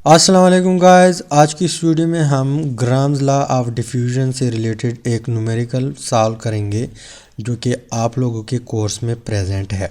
अस्सलाम वालेकुम गाइस। आज की इस वीडियो में हम ग्राम्स लॉ ऑफ डिफ्यूजन से रिलेटेड एक न्यूमेरिकल सॉल्व करेंगे जो कि आप लोगों के कोर्स में प्रेजेंट है।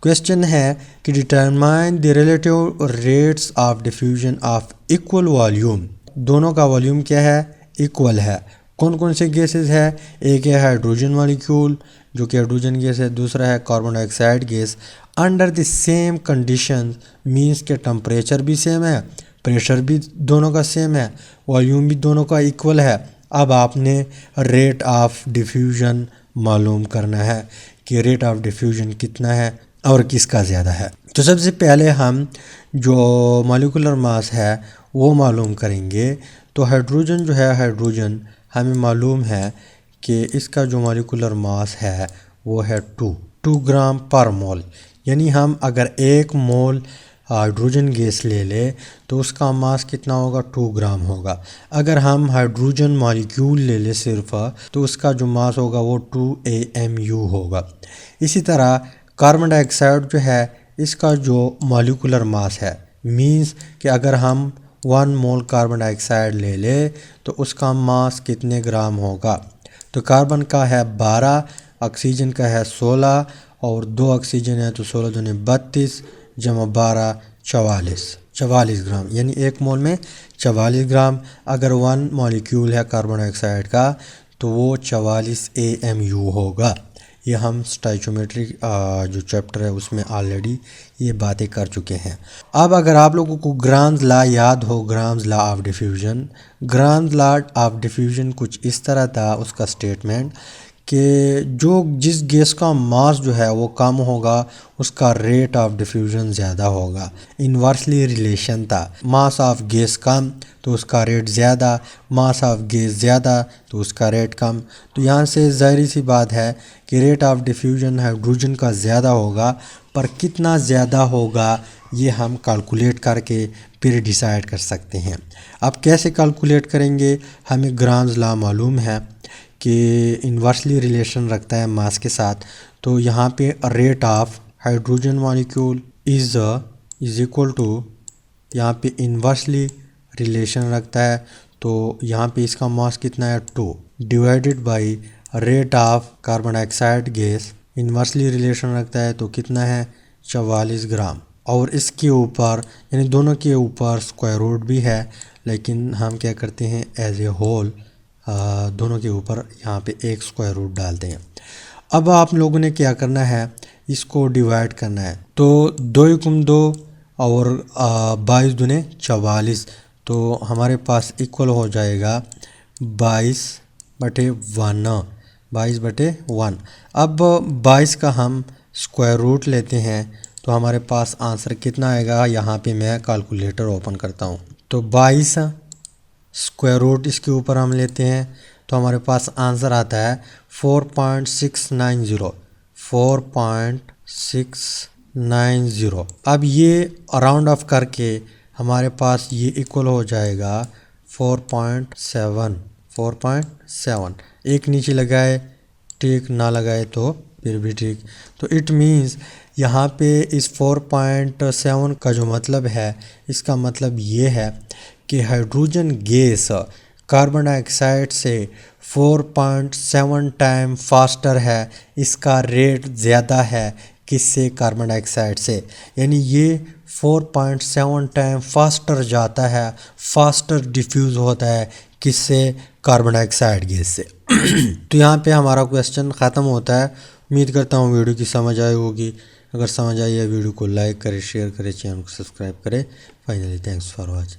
क्वेश्चन है कि determine the relative rates of diffusion of equal volume. दोनों का वॉल्यूम क्या है? इक्वल है। कौन कौन से गैसेस है? एक है हाइड्रोजन मॉलिक्यूल जो कि हाइड्रोजन गैस है, दूसरा है carbon dioxide gas. Under the same condition means के टेम्परेचर भी सेम है, प्रेशर भी दोनों का सेम है, वॉल्यूम भी दोनों का इक्वल है। अब आपने रेट ऑफ डिफ्यूजन मालूम करना है कि रेट ऑफ डिफ्यूजन कितना है और किसका ज़्यादा है। तो सबसे पहले हम जो मॉलिक्यूलर मास है वो मालूम करेंगे। तो हाइड्रोजन जो है, हाइड्रोजन हमें मालूम है कि इसका जो मॉलिक्यूलर मास है वो है 2 ग्राम पर मोल। यानी हम अगर 1 मोल हाइड्रोजन गैस ले ले तो उसका मास कितना होगा? 2 ग्राम होगा। अगर हम हाइड्रोजन मॉलिक्यूल ले ले सिर्फ तो उसका जो मास होगा वो 2 AMU होगा। इसी तरह कार्बन डाइऑक्साइड जो है इसका जो मॉलिक्यूलर मास है मीन्स कि अगर हम 1 मोल कार्बन डाइऑक्साइड ले ले तो उसका मास कितने ग्राम होगा? तो कार्बन का है 12, ऑक्सीजन का है 16 और 2 ऑक्सीजन है तो 16 दूनी 32 जमा 12 44 ग्राम, यानी 1 मोल में 44 ग्राम। अगर 1 मॉलिक्यूल है कार्बन डाइऑक्साइड का तो वो 44 AMU होगा। ये हम स्टोइचियोमेट्री जो चैप्टर है उसमें ऑलरेडी ये बातें कर चुके हैं। अब अगर आप लोगों को ग्राम्स लॉ याद हो, grams law of diffusion, grams law of diffusion कुछ इस तरह था उसका स्टेटमेंट कि जो जिस गैस का मास जो है वो कम होगा उसका रेट ऑफ डिफ्यूजन ज़्यादा होगा। इन्वर्सली रिलेशन था, मास ऑफ गैस कम तो उसका रेट ज़्यादा, मास ऑफ गैस ज़्यादा तो उसका रेट कम। तो यहाँ से ज़ाहिर सी बात है कि रेट ऑफ डिफ्यूजन हाइड्रोजन का ज़्यादा होगा, पर कितना ज़्यादा होगा ये हम कैलकुलेट करके फिर डिसाइड कर सकते हैं। अब कैसे कैलकुलेट करेंगे? हमें ग्राम्स लॉ मालूम है कि इन्वर्सली रिलेशन रखता है मास के साथ। तो यहाँ पे rate of hydrogen molecule is equal to, यहाँ पे इन्वर्सली रिलेशन रखता है तो यहाँ पे इसका मास कितना है 2 divided by rate of carbon dioxide gas, inversely relation रखता है तो कितना है 44 ग्राम। और इसके ऊपर यानी दोनों के ऊपर स्क्वायर रूट भी है, लेकिन हम क्या करते हैं एज ए होल दोनों के ऊपर यहाँ पे एक स्क्वायर रूट डालते हैं। अब आप लोगों ने क्या करना है, इसको डिवाइड करना है। तो 2 और 22 दूने 44, तो हमारे पास इक्वल हो जाएगा 22/1। अब 22 का हम स्क्वायर रूट लेते हैं तो हमारे पास आंसर कितना आएगा? यहाँ पे मैं कैलकुलेटर ओपन करता हूँ। तो 22 स्क्वायर रूट इसके ऊपर हम लेते हैं तो हमारे पास आंसर आता है 4.690। अब ये राउंड ऑफ करके हमारे पास ये इक्वल हो जाएगा 4.7। एक नीचे लगाए ठीक, ना लगाए तो फिर भी ठीक। तो इट मीन्स यहाँ पे इस 4.7 का जो मतलब है, इसका मतलब ये है कि हाइड्रोजन गैस कार्बन डाइऑक्साइड से 4.7 टाइम फास्टर है, इसका रेट ज़्यादा है किससे? कार्बन डाइऑक्साइड से। यानी ये 4.7 टाइम फास्टर जाता है, फास्टर डिफ्यूज़ होता है किससे? कार्बन डाइऑक्साइड गैस से। तो यहाँ पे हमारा क्वेश्चन ख़त्म होता है। उम्मीद करता हूँ वीडियो की समझ आई होगी। अगर समझ आई है वीडियो को लाइक करें, शेयर करें, चैनल को सब्सक्राइब करें। Finally thanks for watching.